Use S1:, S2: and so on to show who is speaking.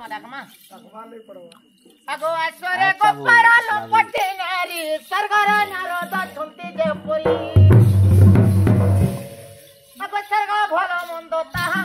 S1: डाकमा डाकमा
S2: डाकमा नहीं पड़वा
S1: अगो ऐश्वर्य को पारा लपटे नारी सरगर नारद छुंती देवपुरी अगो सरग भल मंद ताहां